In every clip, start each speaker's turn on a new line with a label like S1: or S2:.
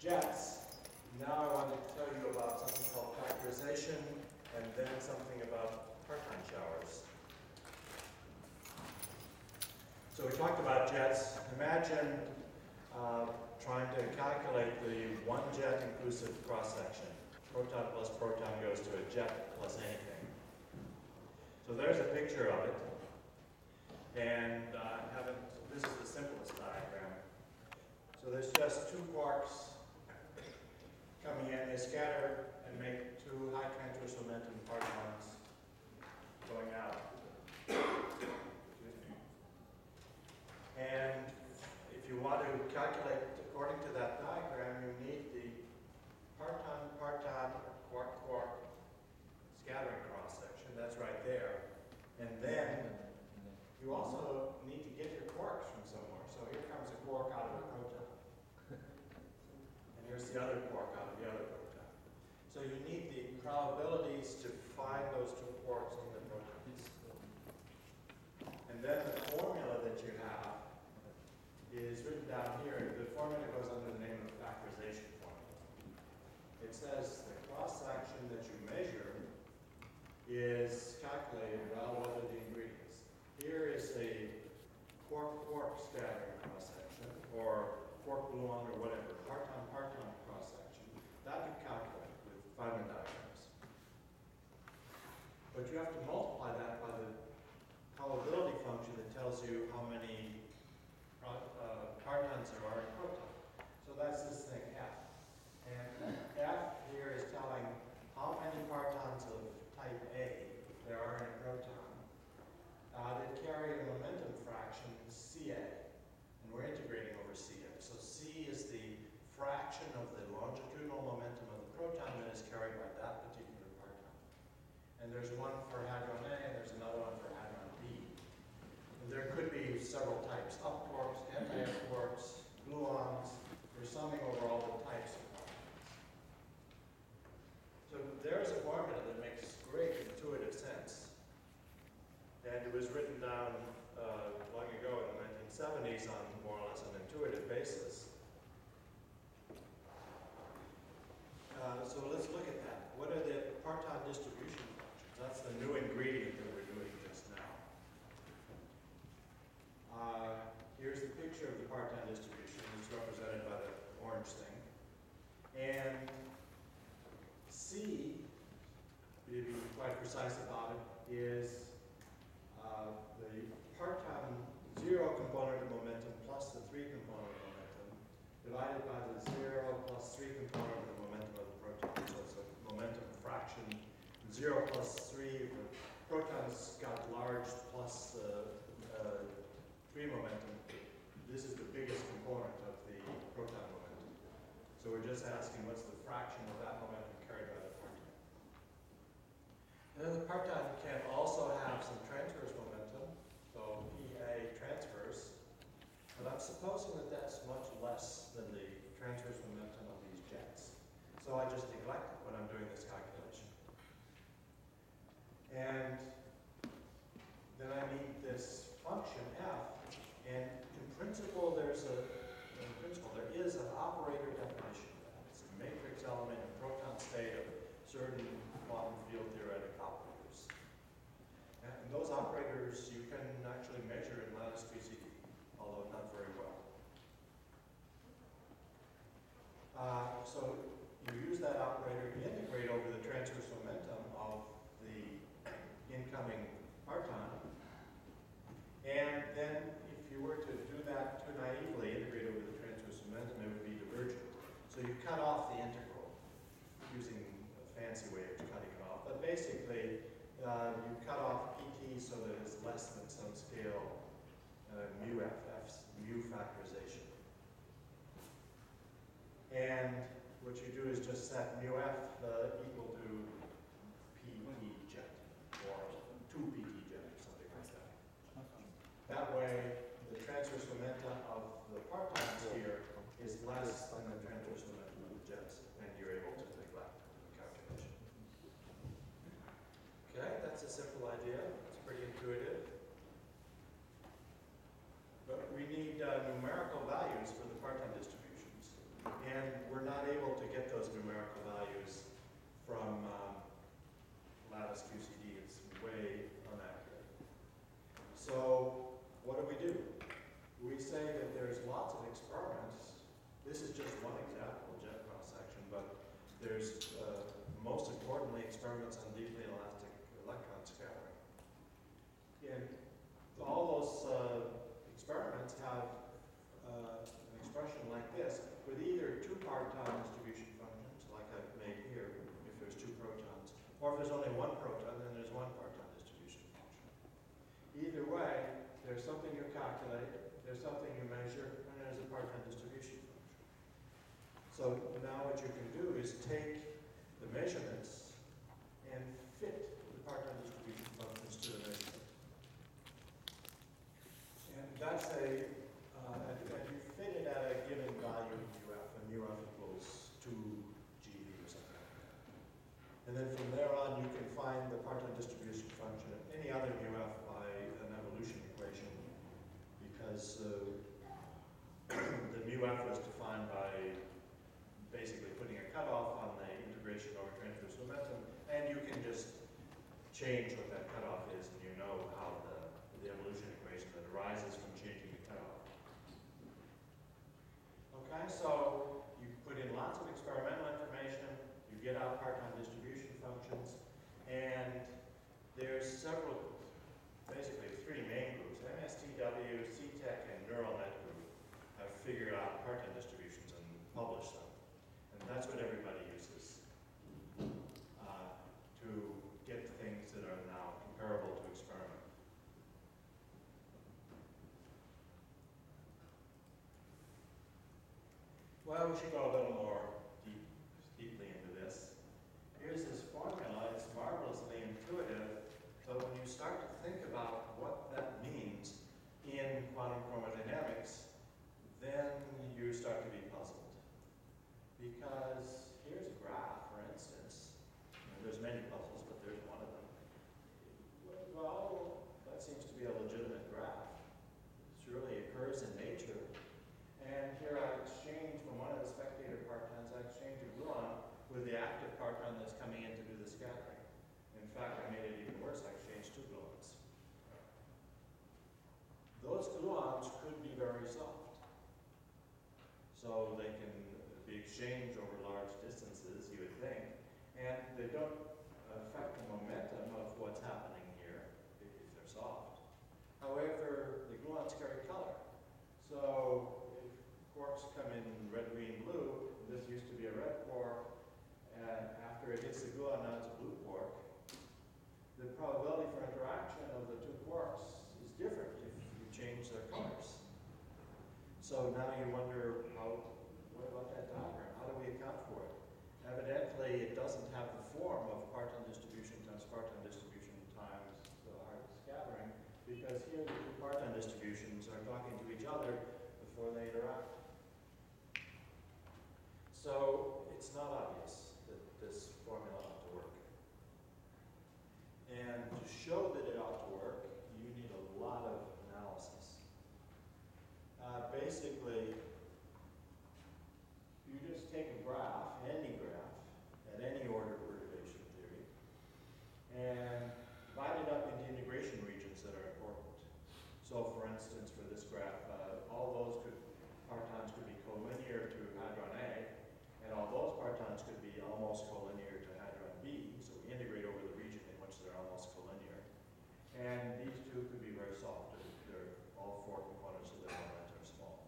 S1: jets. Now I want to tell you about something called factorization and then something about part-time showers. So we talked about jets. Imagine trying to calculate the one jet inclusive cross-section. Proton plus proton goes to a jet plus anything. So there's a picture of it. And this is the simplest diagram. So there's just two quarks coming in. They scatter and make two high transverse momentum partons going out. And if you want to calculate according to that diagram, you need the parton, quark, scattering cross-section. That's right there. And then you also need to get your quarks from somewhere. So here comes a quark out of a proton. And here's the other quark out of the other proton. So you need the probabilities to find those two quarks in the protons. And then the formula that you have is written down here. The formula goes under the name of the factorization formula. It says the cross-section that you measure is calculated, well, what are the ingredients? Here is a quark-quark scattering cross-section, or quark-gluon, or whatever, parton-parton cross-section. That you calculate with Feynman diagrams. But you have to multiply that by the probability function that tells you how many partons there are in proton. So that's this thing, F. And F here is telling how many partons of type A there are in a proton that carry a momentum fraction Ca. And we're integrating over Ca. So C is the fraction of the longitudinal momentum of the proton that is carried by that particular parton. And there's one for hadron A, and there's another one for hadron B. And there could be several types, up quarks, anti-up quarks, gluons. We're summing over all the types of partons. So there's a formula that makes great intuitive sense. And it was written down long ago in the 1970s on more or less an intuitive basis. So let's look at that. What are the parton distribution functions? That's the new ingredient that we're doing just now. Here's the picture of the parton distribution. It's represented by the orange thing. And C, to be quite precise about it, is the parton 0 component of momentum plus the 3 component of momentum divided by the 0 plus 3 component of the momentum of the proton. So it's a momentum fraction. 0 plus 3, the protons got large plus 3 momentum. This is the biggest component of the proton momentum. So we're just asking what's the fraction of that momentum carried by the parton. And then the parton can also have some transverse momentum, so PA transverse. But I'm supposing that that's much less than the transverse momentum of these jets. So I just neglect it when I'm doing this calculation. And then I need this function f, and in principle there is an operator definition of that. It's a matrix element in proton state of certain quantum field theoretic operators. And those operators you can actually measure in lattice QCD, although not very well. So you use that operator to integrate over the transverse momentum of the incoming parton. And then if you were to do that too naively, integrate over the transverse momentum, it would be divergent. So you cut off the integral using a fancy way of cutting it off. But basically, you cut off PT so that it's less than some scale mu f, f's mu factorization. And what you do is just set mu f equal to PT jet, or 2 PT jet, or something like that. That way, the transverse momentum of the partons here is less than the transverse momentum of the jets, and you're able to neglect the calculation. Okay, that's a simple idea. It's pretty intuitive. But we need numerical values for the parton distributions. And we're not numerical values from Lattice QCD. It's way inaccurate. So what do? We say that there's lots of experiments. This is just one example, jet cross-section, but there's, most importantly, experiments on deeply elastic electron scattering. And all those experiments have an expression like this, with either two parton distribution functions, like I've made here, if there's two protons, or if there's only one proton, then there's one parton distribution function. Either way, there's something you calculate, there's something you measure, and there's a parton distribution function. So now what you can do is take the measurements and fit the parton distribution functions to the measurement. And that's and you fit it at a given value of UF, and UF equals 2 GeV or something like that. And then from there on, you can find the parton distribution function of any other UF by an evolution equation, because the MUF was defined by basically putting a cutoff on the integration over transverse momentum, and you can just change what that cutoff is, and you know how the evolution equation that arises from changing the cutoff. Okay, so you put in lots of experimental information, you get out parton distribution functions, and there's basically three main groups. MSTW, CTEC, and Neural Net Group have figured out parton distributions and published them. And that's what everybody uses to get things that are now comparable to experiment. Well, we should go a little more deeply into this. Here's this formula. It's marvelously intuitive, but when you start to think about what that means in quantum chromodynamics, then you start to be puzzled. Because here's a graph, for instance. There's many puzzles, but there's one of them. Well, that seems to be a legitimate graph. It surely occurs in nature. And here I exchange from one of the spectator partons, I exchange a gluon with the active parton that's coming in to do the scattering. In fact, I made it even worse. I exchanged two gluons. Those gluons could be very soft. So they can be exchanged over large distances, you would think, and they don't affect the momentum of what's happening here if they're soft. However, the gluons carry color. So if quarks come in red, green, blue, this used to be a red quark, and after it hits the gluon, now it's a blue quark. The probability for interaction of the two quarks is different if you change their colors. So now you wonder, what about that diagram? How do we account for it? Evidently, it doesn't have the form of parton distribution times parton distribution times the hard scattering, because here the two parton distributions are talking to each other before they interact. So it's not obvious that this formula ought to work. And to show that it ought to work, you need a lot of analysis. Basically, you just take a graph, any graph, at any order perturbation theory, and divide it up into integration regions that are important. So for instance, for this graph, all those partons could be collinear to hadron A, and all those partons could be almost collinear to hadron B, so we integrate over the region in which they're almost collinear. And these two could be very soft. They're all four components of the element are small.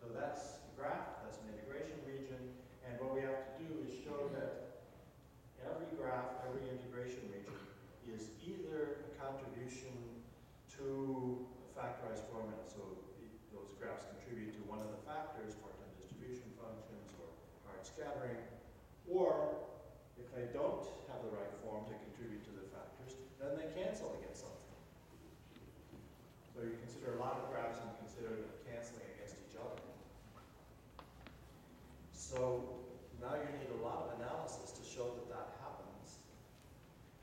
S1: So that's the graph, that's an integration region, and what we have to do is show that every graph, every integration region is either a contribution to a factorized formula, so those graphs contribute to one of the factors, parton distribution functions or hard scattering, or if they don't have the right form to contribute to the factors, then they cancel against something. So you consider a lot of graphs and consider them canceling against each other. So now you need a lot of analysis to show that that happens.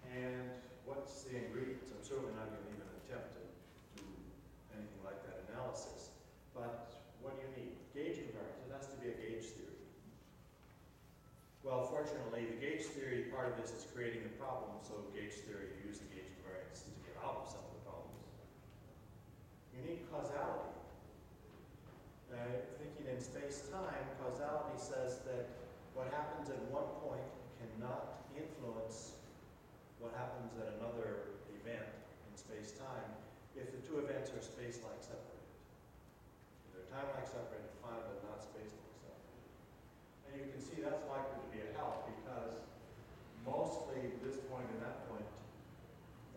S1: And what's the ingredients? I'm certainly not going to even attempt to do anything like that analysis. But what do you need? Gauge invariance. It has to be a gauge theory. unfortunately, the gauge theory part of this is creating a problem, so gauge theory use the gauge invariance to get out of some of the problems. You need causality. Thinking in space-time, causality says that what happens at one point cannot influence what happens at another event in space-time if the two events are space-like separated. If they're time-like separated, fine, but not space-like separated. And you can see that's likely to be a help because mostly this point and that point,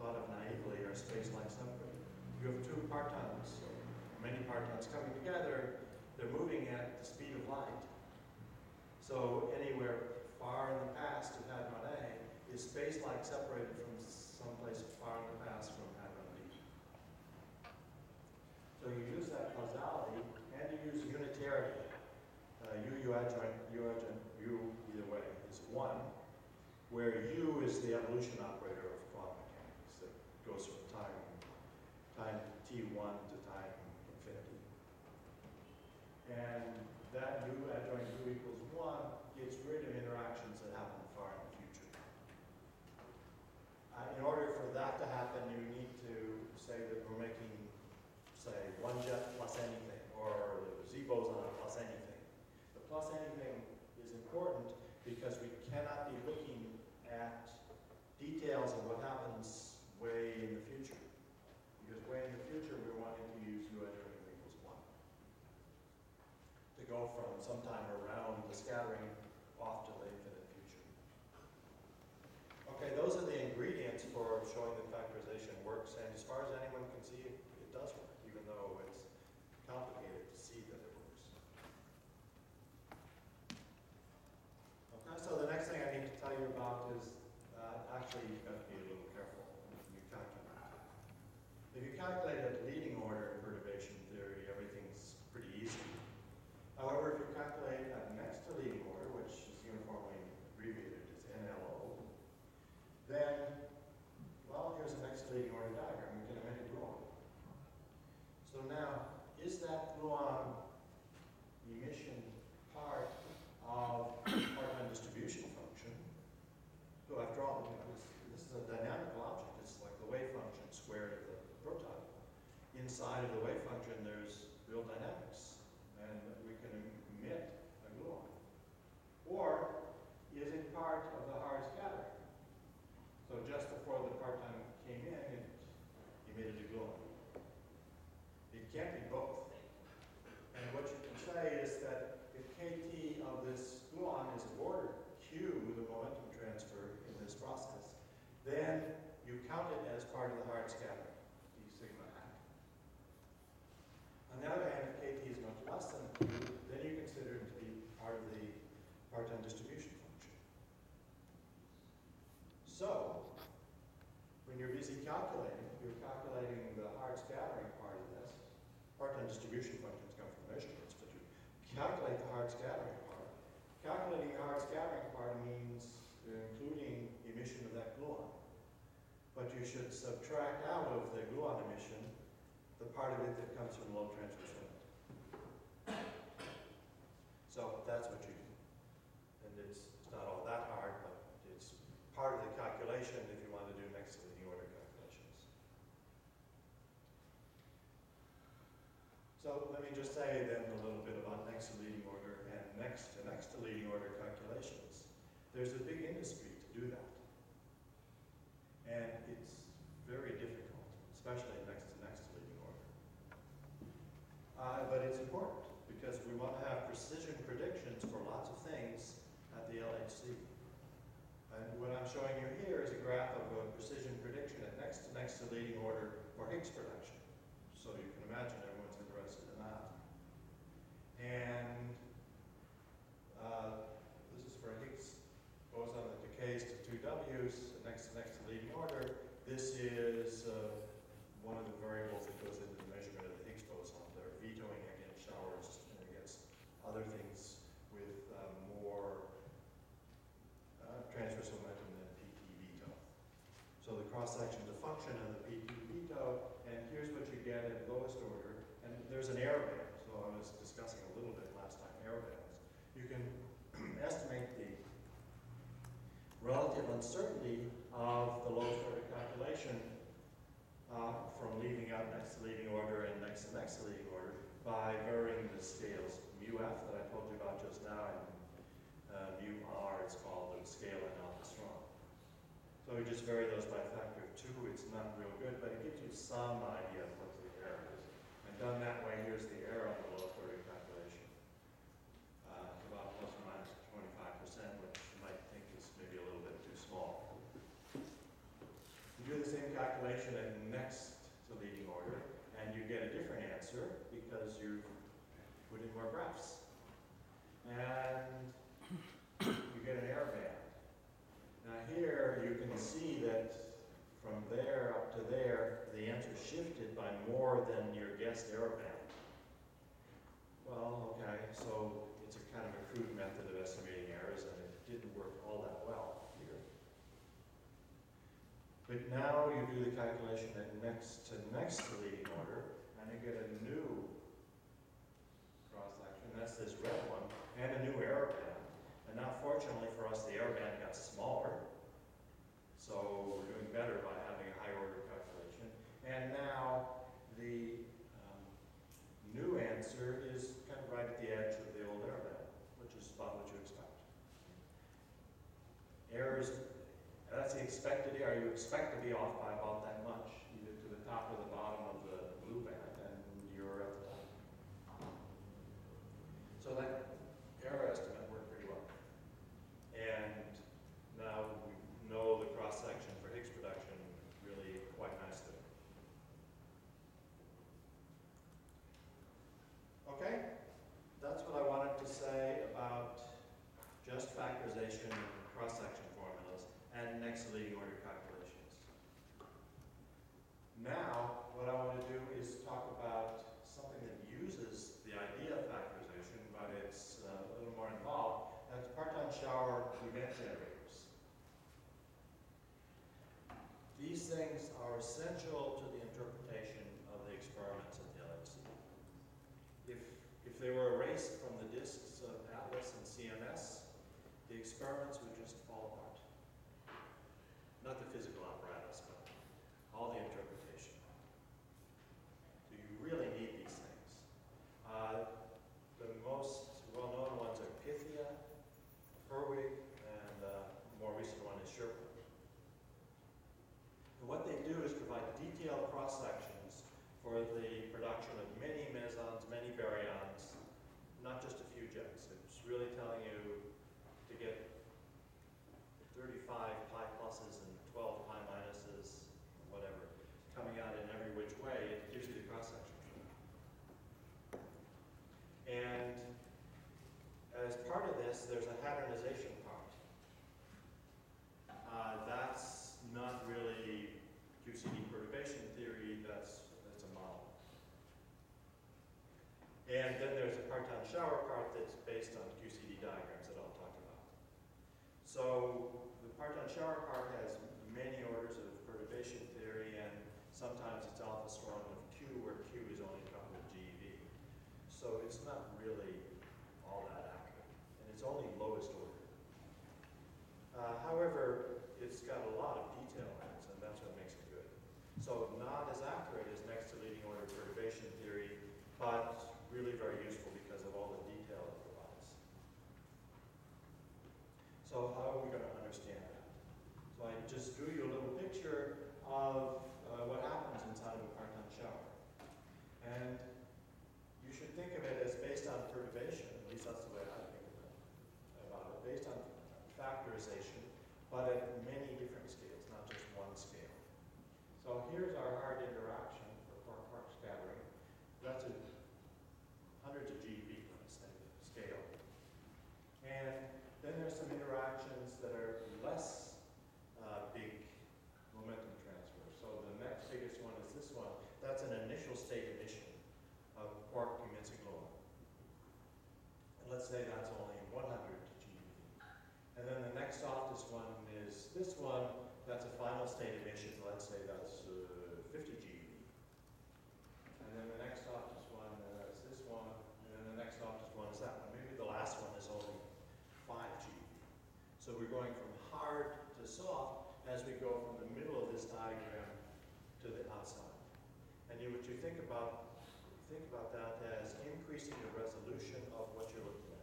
S1: thought of naively, are space-like separated. You have two partons, or many partons coming together, they're moving at the speed of light. So anywhere far in the past of Hadron A is space-like separated from someplace far in the past from Hadron B. So you use that causality and you use unitarity. U adjoint, U either way is 1, where U is the evolution operator of quantum mechanics that goes from time t1 to time infinity. And that U adjoint U equals 1 gets rid of interactions that happen far in the future. In order for that to happen, you need to say that we're making, say, one jet plus anything, or the Z boson plus anything. The plus anything is important because we cannot be looking at details of what happens way in the future. Because way in the future, we're wanting to use U adjoint U equals 1 to go from sometime around the scattering off to the infinite future. Okay, those are the ingredients for showing that factorization works, and as far as anyone can see, it does work, even though it's complicated to see that it works. Okay, so the next thing I need to tell you about is, actually you've got to be a little careful when you calculate. If you calculate at leading order in perturbation theory, everything's pretty easy. However, if you calculate at next to leading order, which is uniformly abbreviated as NLO, then, well, here's a next to leading order diagram. We can emit a gluon. So now, is that gluon emission part of part-time distribution function? So after all, this is a dynamical object. It's like the wave function squared of the proton. Inside of the wave function, there's real dynamics, and we can emit a gluon. Or is it part of the hard scattering? So just before the part-time came in, it emitted a gluon. It can't be both. And what you can say is that if kT of this gluon is of order q, the momentum transfer in this process, then you count it as part of the hard scattering, d sigma hat. On the other hand, if kT is much less than q, then you consider it to be part of the part-time distribution function. So, when you're busy calculating, you're calculating the hard scattering part of this. Part-time distribution functions come from measurements, but you calculate the hard scattering part. Calculating the hard scattering part means including emission of that gluon. But you should subtract out of the gluon emission the part of it that comes from low transverse limit. So that's what you do. And it's not all that hard, but it's part of the calculation if you want to do next to leading order calculations. So let me just say then a little bit about next to leading order and next to leading order calculations. There's a big industry to do that. And it's very difficult, especially next to leading order. But it's important because we want to have precision predictions for lots of things at the LHC. And what I'm showing you here is a graph of a precision prediction at next to leading order for Higgs production. So you can imagine everyone's interested in that. And this is for Higgs boson that decays to 2 W's next to leading order. This is one of the variables that goes into the measurement of the Higgs boson. They're vetoing against showers and against other things with more transverse momentum than PT veto. So the cross-section is a function of the PT veto, and here uncertainty of the lowest order calculation from leaving out next to leading order and next to next to leading order by varying the scales. Mu f that I told you about just now, and mu r it's called, the scale in alpha strong. So we just vary those by a factor of 2. It's not real good, but it gives you some idea of what the error is. And done that way, here's the error on the lowest order calculation. About plus or minus 25%, which you might think is maybe a little bit too small. You do the same calculation at next to leading order, and you get a different answer because you put in more graphs. And you get an error band. Now here you can see that from there up to there, the answer shifted by more than your guessed error band. Well, okay, so it's a kind of a crude method of estimating errors, and it didn't work all that well here. But now you do the calculation at next to leading order, and you get a new cross-section. That's this red one, and a new error band. And now, fortunately for us, the error band got smaller. So we're doing better by having a higher order calculation. And now the new answer is kind of right at the edge of the old error band, which is about what you expect. Errors, that's the expected error. You expect to be off by about that much, either to the top or the bottom of the blue band, and you're at the top. So that error estimate worked pretty well. And now we know the cross-section for Higgs production really quite nicely. Okay, that's what I wanted to say about just factorization and cross-section formulas and next to leading order calculations. Now, what I want to do is talk about something that uses the idea of factorization, but it's a little more involved. That's Parton-Shauer event generators. These things are essential to the interpretation of the experiments at the LHC. If they were erased from the disks of ATLAS and CMS, the experiments would just fall apart. Not the physical apparatus, but all the interpretation. So you really need these things. The most well-known ones are Pythia, Herwig, and more recent one is Sherpa. And what they do is provide detailed cross-sections for the production of many mesons, many baryons, not just a few jets. It's really telling you to get 35 pi pluses and 12 pi minuses, whatever, coming out in every which way. It gives you the cross-section. And as part of this, there's a hadronization part. That's not really QCD perturbation theory, that's a model. And then there's a Parton-Shauer part that's based on QCD diagrams that I'll talk about. So the Parton-Shauer part has many orders of perturbation theory, and sometimes it's alpha strong of Q, where Q is only a couple of GeV. So it's not really all that accurate, and it's only lowest order. However, it's got a lot of detail in it, and that's what makes it good. So not as accurate as next to leading order perturbation theory, but really very useful because of all the detail it provides. So how are we going to understand that? So I just drew you a little picture of what happens inside of a Parton-Shauer. And you should think of it as based on perturbation, at least that's the way I think about it, based on factorization, but at many different scales, not just one scale. So here's our hard interaction for quark-quark scattering. That's hundreds of GeV on the same scale. And then there's some interactions that are less big momentum transfer. So the next biggest one is this one. That's an initial state emission of quark commencing gluon. And let's say that's only 100 GeV. And then the next softest one is this one. That's a final state emission. Let's say that's 50 GeV. And then the next softest one, that's this one. And then the next softest one is that one. Maybe the last one is only 5 GeV. So we're going from hard to soft as we go from the middle of this diagram to the outside. And what you think about that as increasing the resolution of what you're looking at.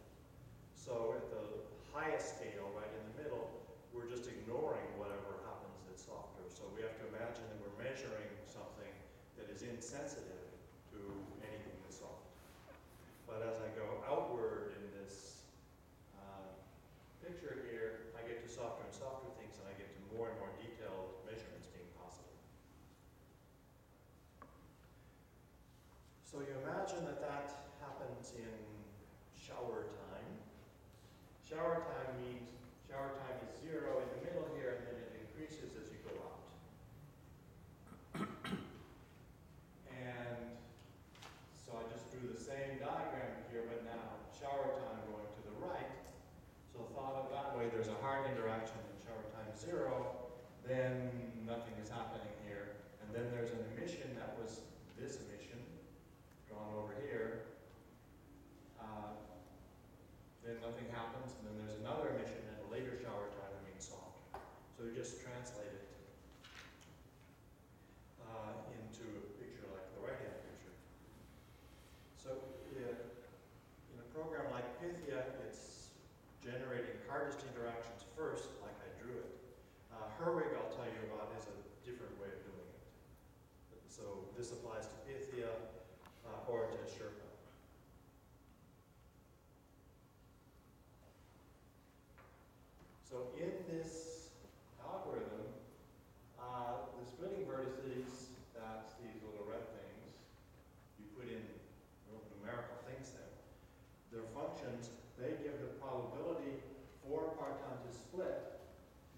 S1: So at the highest scale, right in the middle, we're just ignoring whatever happens that's softer. So we have to imagine that we're measuring something that is insensitive to anything that's soft. But as I go outward in this picture here, I get to softer and softer things, and I get to more and more detailed measurements being possible. So you imagine that happens in shower time. Shower time means shower time is 0 in the middle here, and then it increases as you go out. And so I just drew the same diagram here, but now shower time going to the right. So thought of that way, there's a hard interaction in shower time 0, then nothing is happening here. And then there's an emission that was this emission, drawn over here. Then nothing happens, and then there's another emission at a later shower time that means soft. So you just translate it into a picture like the right-hand picture. So in a program like Pythia, it's generating hardest interactions first, like I drew it. Herwig, I'll tell you about, is a different way of doing it. So this applies to Pythia or to Sherpa. So in this algorithm, the splitting vertices, that's these little red things, you put in numerical things there. Their functions, they give the probability for a parton to split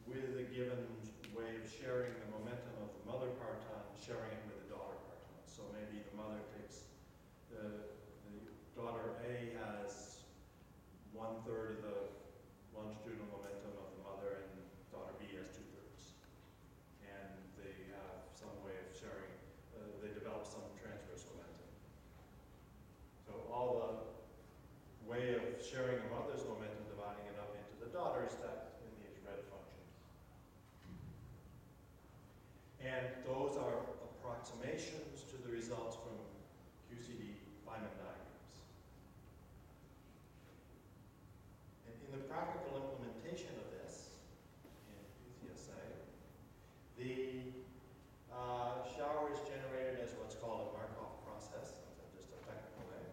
S1: with a given way of sharing the momentum of the mother parton, sharing it with the daughter parton. So maybe the mother takes, the daughter A has 1/3 of the longitudinal momentum of the mother, and daughter B has 2/3. And they have some way of sharing, they develop some transverse momentum. So all the way of sharing a mother's momentum, dividing it up into the daughters, that's in these red functions. And those are approximations to the results from QCD Feynman diagrams. And in the practical implementation of this, in PCSA, the shower is generated as what's called a Markov process. That's just a technical name.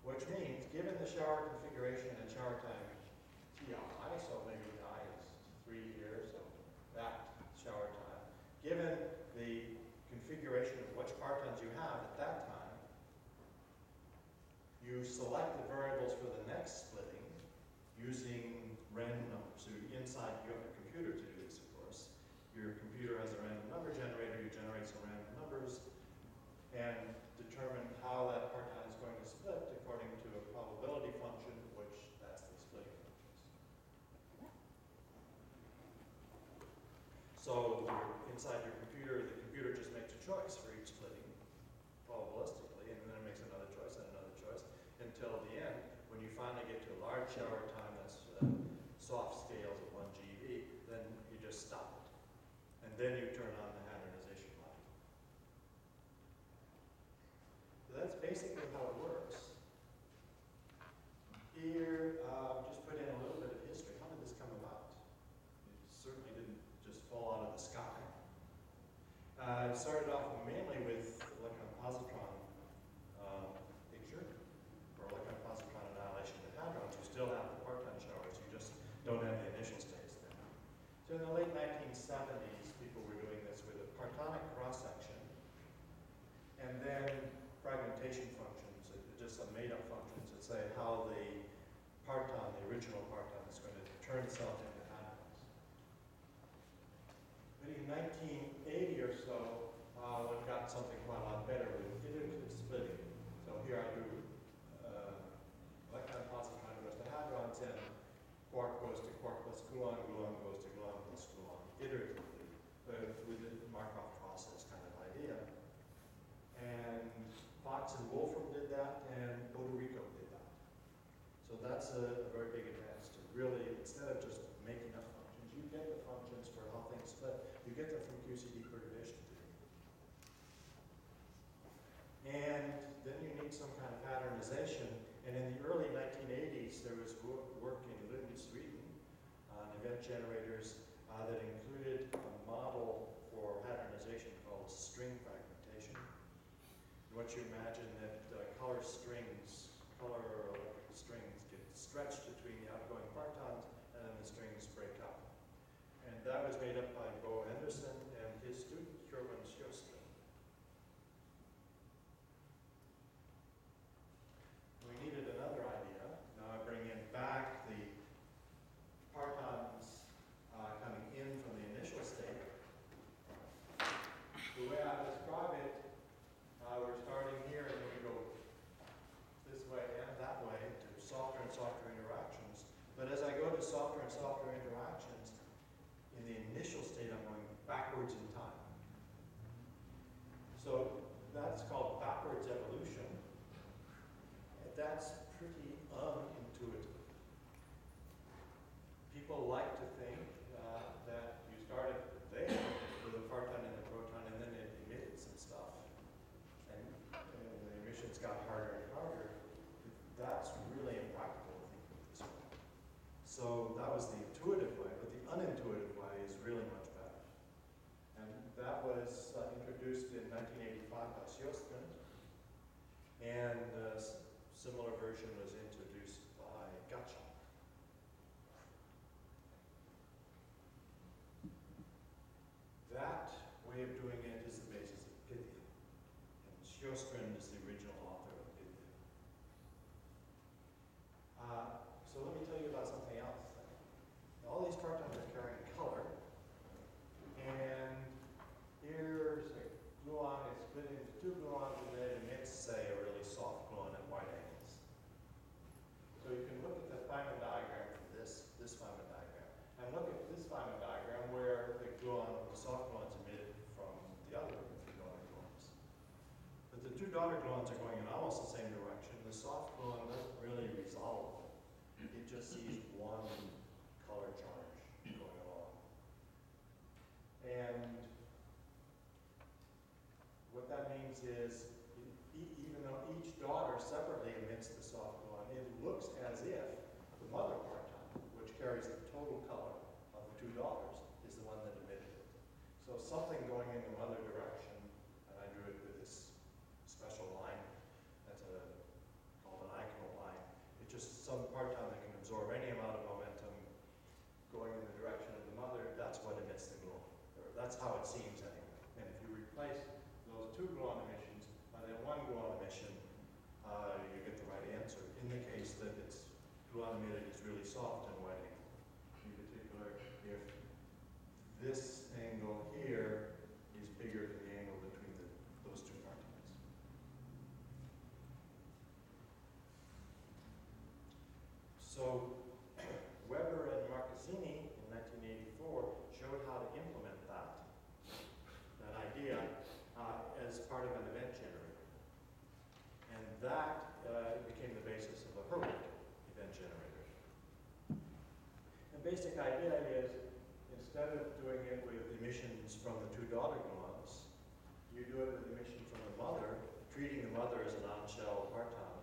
S1: Which means, given the shower configuration and shower time Ti, so maybe I is 3 here, so that shower time, given the configuration of which partons you have at that time, you select the variables for the next splitting using random numbers. So inside, you have a computer to do this, of course. Your computer has a random number generator, you generate some random numbers, and determine how that parton is going to split according to a probability function, which that's the splitting functions. So inside your computer, the computer just makes a choice for each splitting, probabilistically, and then it makes another choice and another choice, until the end, when you finally get to a large shower time that's soft scales of 1 GeV, then you just stop it. And then you turn on the hadronization module. So that's basically how it works. Here, just put in a little bit of history. How did this come about? It certainly didn't just fall out of the sky. It started off mainly with electron-positron picture, or electron-positron annihilation of hadrons. You still have the parton showers, you just don't have the initial states there. So in the late 1970s, people were doing this with a partonic cross-section, and then fragmentation functions, just some made-up functions that say how the parton, the original parton, is going to turn itself into hadrons. But in 1980 or so, one got something quite a lot better with iterative splitting. So here I do electron-positron goes to hadrons, and quark goes to quark plus gluon, gluon goes to gluon plus gluon, iteratively, with the Markov process kind of idea. And Fox and Wolfram did that, and Puerto Rico did that. So that's a very big advance to really, instead of just stretch between the outgoing partons, and then the strings break up. And that was made up by Bo Henderson and his student, Kjorvan Sjöström. We needed another idea. Now I bring in back the partons coming in from the initial state. The way I describe it, we're starting here and then we go this way and that way to softer and softer interactions. But as I go to softer and softer interactions, in the initial state I'm going backwards in time. So that's called backwards evolution. That's pretty unintuitive. People like to think that you started there with a parton and a proton and then it emitted some stuff. And the emissions got harder and harder. That's really impractical to think of it this way. So that was the intuitive way, but the unintuitive way is really much better. And that was introduced in 1985 by Sjöström, and a similar version was introduced by Gottschalk. That way of doing it is the basis of Pythia. And Sjöström is the original author of Pythia. So let me tell you about something else. All these partons are carrying color. And here's a gluon. It's split into two gluons and it emits, say, a really soft gluon at right angles. So you can look at the Feynman diagram for this Feynman diagram. And look at this Feynman diagram where the gluon, the soft gluons emitted from the other two daughter gluons. But the two daughter gluons are going in almost the same direction. The soft gluon doesn't really resolve. It just sees one color charge going along. And what that means is, even though each daughter separately emits the soft gluon, it looks as if the mother parton, which carries the total color of the two daughters, is the one that emitted it. So something going in the mother direction, and I drew it with this special line, that's called an iconal line. It's just some parton that can absorb any amount of momentum going in the direction of the mother. That's what emits the gluon. That's how it seems anyway. And if you replace those two gluon emissions by that one gluon emission, you get the right answer. In the case that it's gluon emitted is really soft and wet angle. In particular, if this angle here is bigger than the angle between those two partons. So Weber and Marcassini in 1984 showed how to implement that idea as part of an event generator. And that became the basis of the Hurwitz event generator. The basic idea is, instead of doing it with emissions from the two daughter gluons, you do it with emission from the mother, treating the mother as a non-shell parton.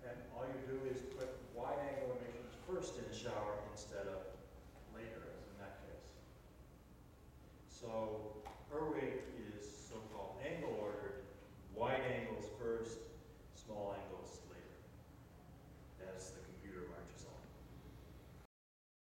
S1: And all you do is put wide angle emissions first in the shower instead of later, as in that case. So